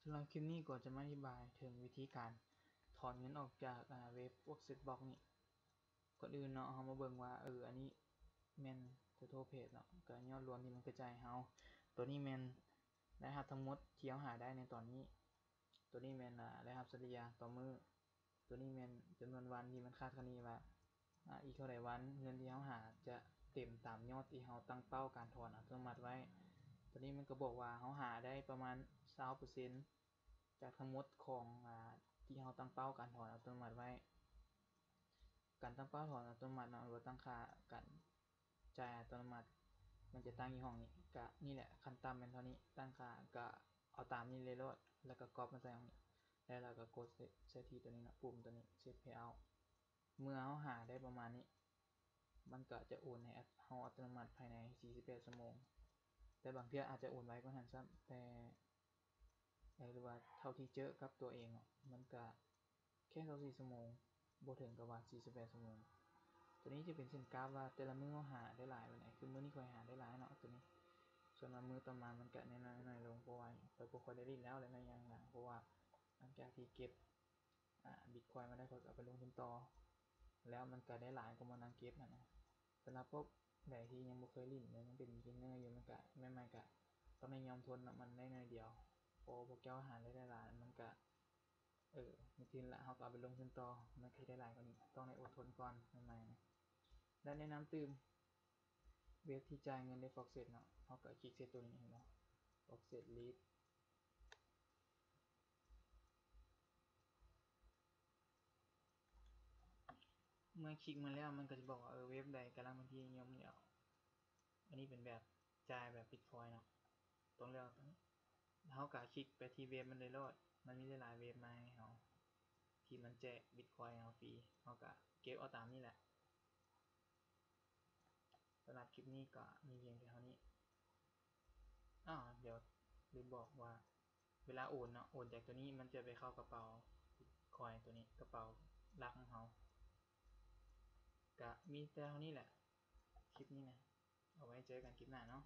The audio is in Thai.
สำหรับคลิปนี้ก็จะมาอธิบายถึงวิธีการถอนเงินออกจากเว็บพวกเซ็ตบ็อกนี่ก่อนอื่นเนาะเรามาเบิ่งว่าอันนี้แม่นtotal pageเนาะก็ยอดรวมที่มันกระจายเฮาตัวนี้แม่นรายรับทั้งหมดที่เราหาได้ในตอนนี้ตัวนี้แม่นรายรับสัปดาห์ต่อมื้อตัวนี้แม่นจำนวนวันที่มันคาดคะเนว่าอีกเท่าใดวันเงินที่เราหาจะเต็มตามยอดที่เราตั้งเป้าการถอนอัตโนมัติไว้ตัวนี้มันก็บอกว่าเราหาได้ประมาณ 20% จากทั้งหมดของที่เราตั้งเป้าการถอนอัตโนมัติไว้การตั้งเป้าถอนอัตโนมัติหรือตั้งค่าการจ่ายอัตโนมัติมันจะตั้งอยู่ห้องนี้ก็นี่แหละขั้นต่ำเป็นเท่านี้ตั้งค่าก็เอาตามนี้เลยโลดแล้วก็ก๊อปมาใส่ห้องนี้แล้วเราก็กดใส่ที่ตัวนี้นะปุ่มตัวนี้ Set Payout เมื่อเราหาได้ประมาณนี้มันก็จะโอนให้เราอัตโนมัติภายใน48ชั่วโมงแต่บางทีอาจจะโอนไว้ก็ทันซ้ำแต่หรือว่าเท่าที่เจอกับตัวเองมันก็แค่24ชั่วโมงบ่ถึงกับว่า48ชั่วโมงตัวนี้จะเป็นเส้นกราฟว่าแต่ละมื้อเราหาได้หลายวันไหนคือมื้อนี้ค่อยหาได้หลายเนาะตัวนี้ส่วนมื้อต่อมามันก็น้อยๆลงเพราะว่าบ่ค่อยได้ลิ้นแล้วอะไรอย่างหลังเพราะว่าหลังจากที่เก็บBitcoin มาได้ก็เอาไปลงทุนต่อแล้วมันก็ได้หลายกว่ามันนั่งเก็บนั่นนะสำหรับพวกใดที่ยังบ่เคยลิ้นยังเป็น beginner อยู่มันก็ใหม่ๆก็ต้องได้ยอมทนมันได้น้อยเดียวพวกแก้วอาหารได้หลายมันก็มีทีละเขาก็เอาไปลงทุนต่อมันคือได้หลายกว่านี้ต้องได้อดทนก่อนใหม่ๆนะและแนะนำตื่มเว็บที่จ่ายเงินได้ฟอกเซ็ตเนาะเขาก็คลิกเซตตัวนี้เห็นไหมฟอกเซ็ตลีดเมื่อคลิกมาแล้วมันก็จะบอกว่าเว็บใดกำลังเป็นที่นิยมแล้วอันนี้เป็นแบบจ่ายแบบบิตคอยน์เนาะตรงแล้วเขาก็คลิกไปที่เว็บมันเลยโลดมันมีหลายเว็บมาให้เขาที่มันแจกบิตคอยน์เอาฟรีเขาก็เก็บเอาตามนี้แหละสำหรับคลิปนี้ก็มีเพียงแค่เท่านี้เดี๋ยวลืมบอกว่าเวลาโอนเนาะโอนจากตัวนี้มันจะไปเข้ากระเป๋าบิตคอยน์ตัวนี้กระเป๋าลักของเขาก็มีแต่เท่านี้แหละคลิปนี้นะเอาไว้เจอกันคลิปหน้าเนาะ